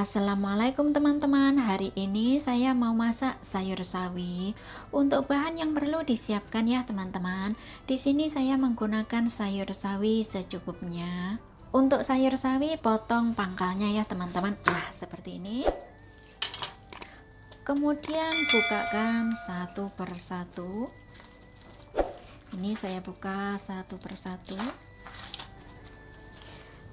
Assalamualaikum teman-teman. Hari ini saya mau masak sayur sawi. Untuk bahan yang perlu disiapkan ya teman-teman. Di sini saya menggunakan sayur sawi secukupnya. Untuk sayur sawi potong pangkalnya ya teman-teman. Nah, seperti ini. Kemudian bukakan satu persatu. Ini saya buka satu persatu.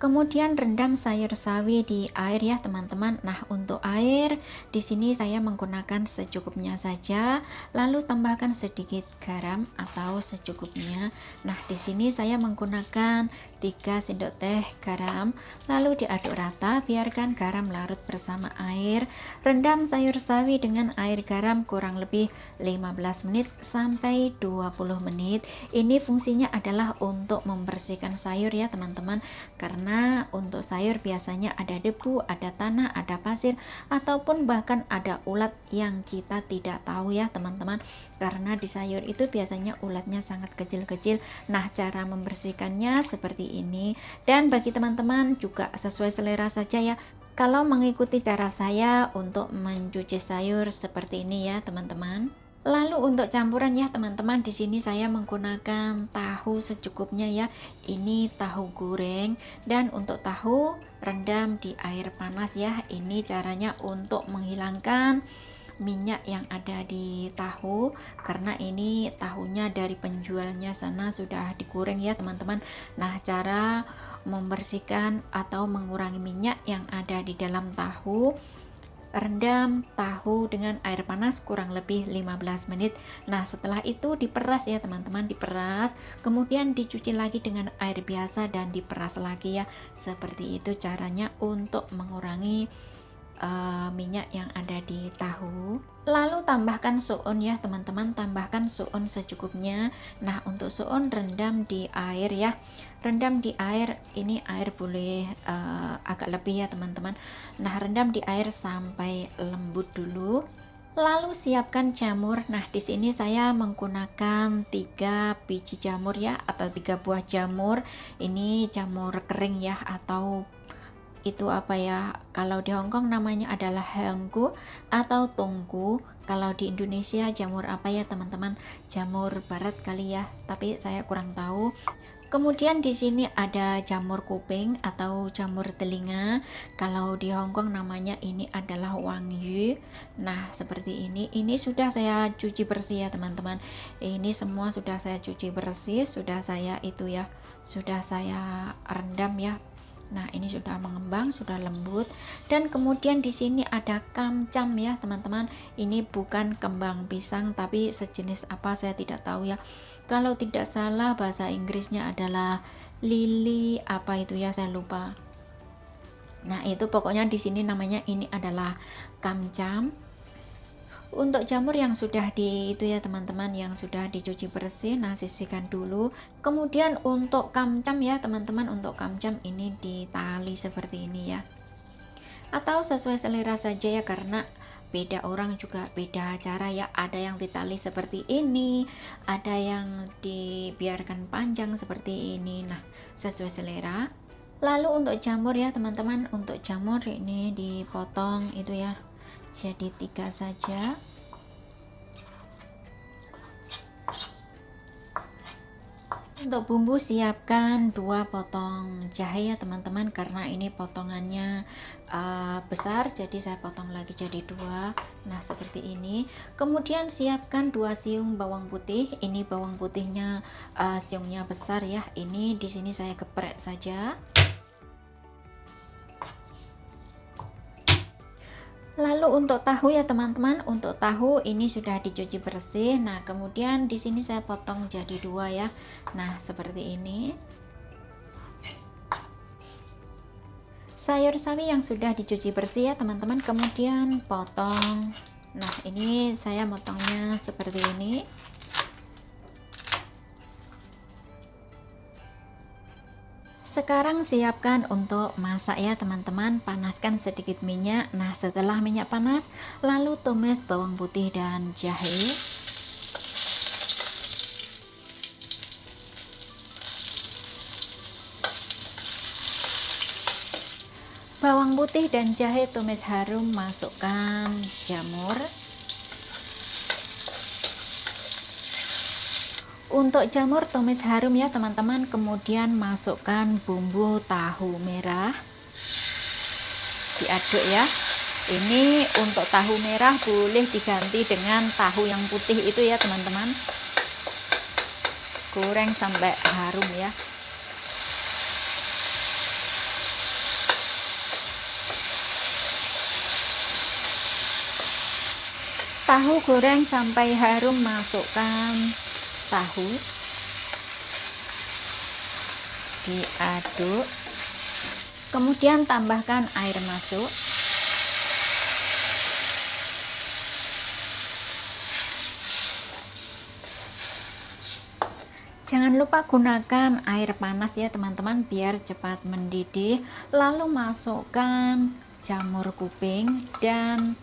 Kemudian rendam sayur sawi di air ya teman-teman. Nah, untuk air di sini saya menggunakan secukupnya saja, lalu tambahkan sedikit garam atau secukupnya. Nah, di sini saya menggunakan 3 sendok teh garam, lalu diaduk rata, biarkan garam larut bersama air. Rendam sayur sawi dengan air garam kurang lebih 15 menit sampai 20 menit. Ini fungsinya adalah untuk membersihkan sayur ya teman-teman, karena untuk sayur biasanya ada debu, ada tanah, ada pasir, ataupun bahkan ada ulat yang kita tidak tahu ya teman-teman, karena di sayur itu biasanya ulatnya sangat kecil-kecil. Nah, cara membersihkannya seperti ini, dan bagi teman-teman juga sesuai selera saja ya. Kalau mengikuti cara saya untuk mencuci sayur seperti ini ya teman-teman. Lalu untuk campuran ya teman-teman, di sini saya menggunakan tahu secukupnya ya. Ini tahu goreng, dan untuk tahu rendam di air panas ya. Ini caranya untuk menghilangkan minyak yang ada di tahu, karena ini tahunya dari penjualnya sana sudah digoreng ya teman-teman. Nah, cara membersihkan atau mengurangi minyak yang ada di dalam tahu, rendam tahu dengan air panas kurang lebih 15 menit. Nah, setelah itu diperas ya teman-teman, diperas, kemudian dicuci lagi dengan air biasa dan diperas lagi ya. Seperti itu caranya untuk mengurangi minyak yang ada di tahu. Lalu tambahkan suun ya teman-teman, tambahkan suun secukupnya. Nah, untuk suun rendam di air ya, rendam di air. Ini air boleh agak lebih ya teman-teman. Nah, rendam di air sampai lembut dulu. Lalu siapkan jamur. Nah, di sini saya menggunakan 3 biji jamur ya, atau 3 buah jamur. Ini jamur kering ya, atau itu apa ya, kalau di Hongkong namanya adalah henggu atau tungku. Kalau di Indonesia jamur apa ya teman-teman? Jamur barat kali ya, tapi saya kurang tahu. Kemudian di sini ada jamur kuping atau jamur telinga. Kalau di Hongkong namanya ini adalah wangyu. Nah, seperti ini. Ini sudah saya cuci bersih ya teman-teman. Ini semua sudah saya cuci bersih, sudah saya sudah saya rendam ya. Nah, ini sudah mengembang, sudah lembut. Dan kemudian di sini ada kamcam ya teman-teman. Ini bukan kembang pisang, tapi sejenis apa saya tidak tahu ya. Kalau tidak salah bahasa Inggrisnya adalah lili apa itu ya, saya lupa. Nah, itu pokoknya di sini namanya ini adalah kamcam. Untuk jamur yang sudah itu ya teman-teman, yang sudah dicuci bersih, nah sisihkan dulu. Kemudian untuk kamcam ya teman-teman, untuk kamcam ini ditali seperti ini ya, atau sesuai selera saja ya, karena beda orang juga beda cara ya. Ada yang ditali seperti ini, ada yang dibiarkan panjang seperti ini. Nah, sesuai selera. Lalu untuk jamur ya teman-teman, untuk jamur ini dipotong itu ya, jadi 3 saja. Untuk bumbu siapkan 2 potong jahe ya teman-teman, karena ini potongannya besar, jadi saya potong lagi jadi 2. Nah, seperti ini. Kemudian siapkan 2 siung bawang putih. Ini bawang putihnya siungnya besar ya. Ini di sini saya geprek saja. Lalu untuk tahu ya teman-teman, untuk tahu ini sudah dicuci bersih. Nah, kemudian di sini saya potong jadi 2 ya. Nah, seperti ini. Sayur sawi yang sudah dicuci bersih ya teman-teman, kemudian potong. Nah, ini saya motongnya seperti ini. Sekarang siapkan untuk masak ya teman-teman. Panaskan sedikit minyak. Nah, setelah minyak panas, lalu tumis bawang putih dan jahe. Bawang putih dan jahe tumis harum, masukkan jamur. Untuk jamur tumis harum ya teman-teman, kemudian masukkan bumbu tahu merah, diaduk ya. Ini untuk tahu merah boleh diganti dengan tahu yang putih itu ya teman-teman. Goreng sampai harum ya. Tahu goreng sampai harum, masukkan tahu, diaduk, kemudian tambahkan air masuk. Jangan lupa gunakan air panas ya teman-teman, biar cepat mendidih. Lalu masukkan jamur kuping dan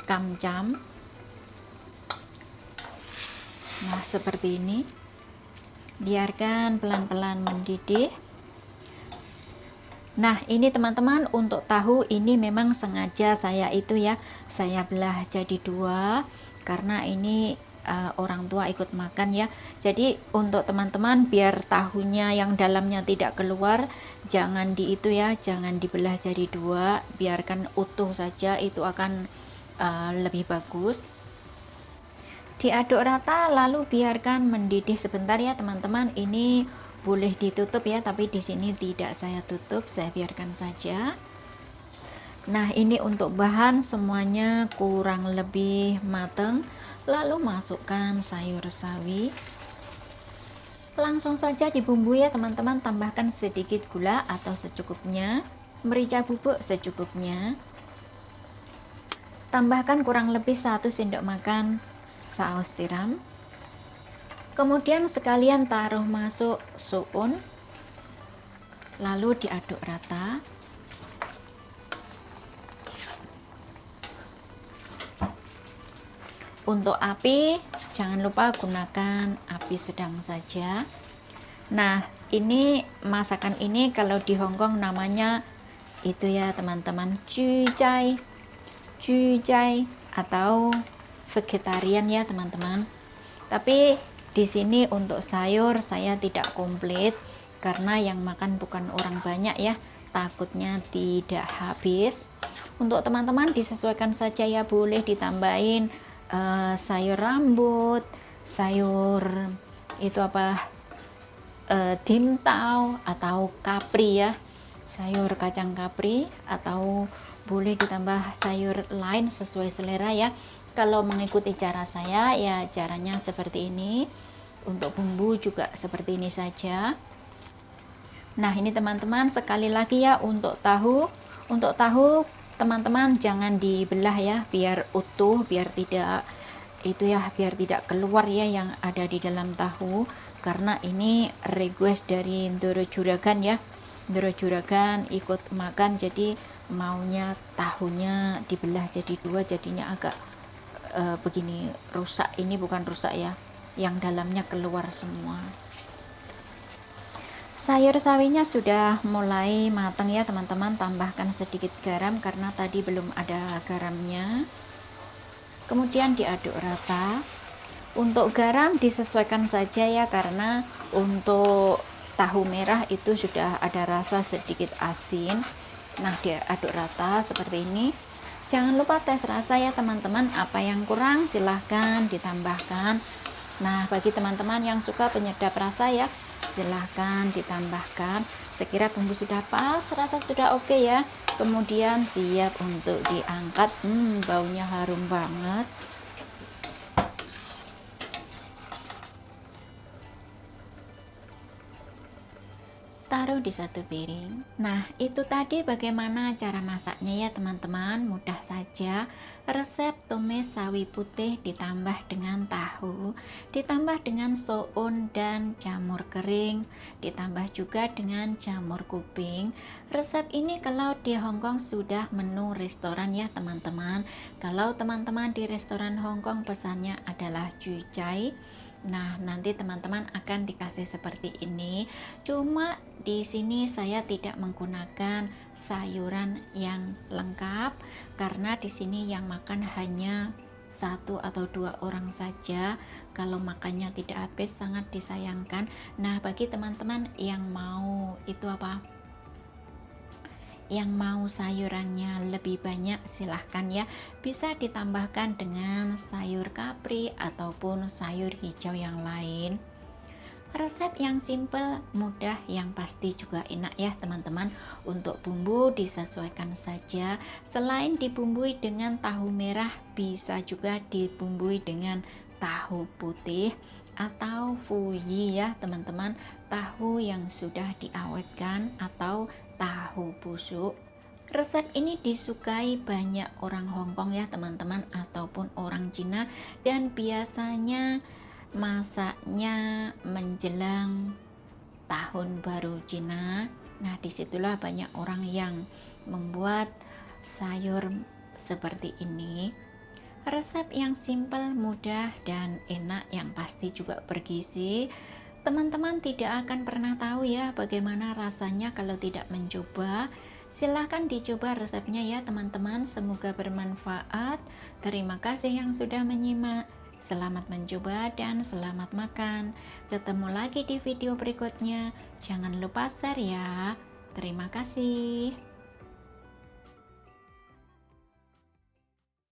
kamcam. Nah, seperti ini. Biarkan pelan-pelan mendidih. Nah, ini teman-teman, untuk tahu ini memang sengaja saya saya belah jadi dua karena ini orang tua ikut makan ya. Jadi untuk teman-teman biar tahunya yang dalamnya tidak keluar, jangan jangan dibelah jadi dua, biarkan utuh saja, itu akan lebih bagus. Diaduk rata lalu biarkan mendidih sebentar ya teman-teman. Ini boleh ditutup ya, tapi di sini tidak saya tutup, saya biarkan saja. Nah, ini untuk bahan semuanya kurang lebih matang. Lalu masukkan sayur sawi. Langsung saja dibumbui ya teman-teman, tambahkan sedikit gula atau secukupnya, merica bubuk secukupnya. Tambahkan kurang lebih 1 sendok makan saus tiram. Kemudian sekalian taruh masuk suun, lalu diaduk rata. Untuk api jangan lupa gunakan api sedang saja. Nah, ini masakan ini kalau di Hongkong namanya itu ya teman-teman, jujai atau vegetarian ya teman-teman. Tapi di sini untuk sayur saya tidak komplit karena yang makan bukan orang banyak ya, takutnya tidak habis. Untuk teman-teman disesuaikan saja ya, boleh ditambahin sayur rambut, sayur itu dimtau atau kapri ya, sayur kacang kapri, atau boleh ditambah sayur lain sesuai selera ya. Kalau mengikuti cara saya ya caranya seperti ini. Untuk bumbu juga seperti ini saja. Nah, ini teman-teman, sekali lagi ya, untuk tahu teman-teman jangan dibelah ya, biar utuh, biar tidak keluar ya yang ada di dalam tahu, karena ini request dari Ndoro Juragan ya. Ndoro Juragan ikut makan, jadi maunya tahunya dibelah jadi dua, jadinya agak begini rusak. Ini bukan rusak ya, yang dalamnya keluar semua. Sayur sawinya sudah mulai matang ya teman-teman, tambahkan sedikit garam karena tadi belum ada garamnya. Kemudian diaduk rata. Untuk garam disesuaikan saja ya, karena untuk tahu merah itu sudah ada rasa sedikit asin. Nah, diaduk rata seperti ini. Jangan lupa tes rasa ya teman-teman, apa yang kurang silahkan ditambahkan. Nah, bagi teman-teman yang suka penyedap rasa ya, silahkan ditambahkan. Sekira bumbu sudah pas, rasa sudah oke ya, kemudian siap untuk diangkat. Baunya harum banget. Taruh di satu piring. Nah, itu tadi bagaimana cara masaknya ya teman-teman, mudah saja. Resep tumis sawi putih ditambah dengan tahu, ditambah dengan soun dan jamur kering, ditambah juga dengan jamur kuping. Resep ini kalau di Hongkong sudah menu restoran ya teman-teman. Kalau teman-teman di restoran Hongkong pesannya adalah jujai, nah nanti teman-teman akan dikasih seperti ini. Cuma di sini saya tidak menggunakan sayuran yang lengkap, karena di sini yang makan hanya satu atau dua orang saja. Kalau makannya tidak habis sangat disayangkan. Nah, bagi teman-teman yang mau yang mau sayurannya lebih banyak, silahkan ya, bisa ditambahkan dengan sayur kapri ataupun sayur hijau yang lain. Resep yang simple, mudah, yang pasti juga enak ya teman-teman. Untuk bumbu disesuaikan saja. Selain dibumbui dengan tahu merah, bisa juga dibumbui dengan tahu putih atau fuyi ya teman-teman, tahu yang sudah diawetkan atau tahu busuk. Resep ini disukai banyak orang Hongkong ya teman-teman, ataupun orang Cina, dan biasanya masaknya menjelang tahun baru Cina. Nah, disitulah banyak orang yang membuat sayur seperti ini. Resep yang simple, mudah, dan enak, yang pasti juga bergizi. Teman-teman tidak akan pernah tahu ya bagaimana rasanya kalau tidak mencoba. Silahkan dicoba resepnya ya teman-teman, semoga bermanfaat. Terima kasih yang sudah menyimak. Selamat mencoba dan selamat makan. Ketemu lagi di video berikutnya. Jangan lupa share ya. Terima kasih.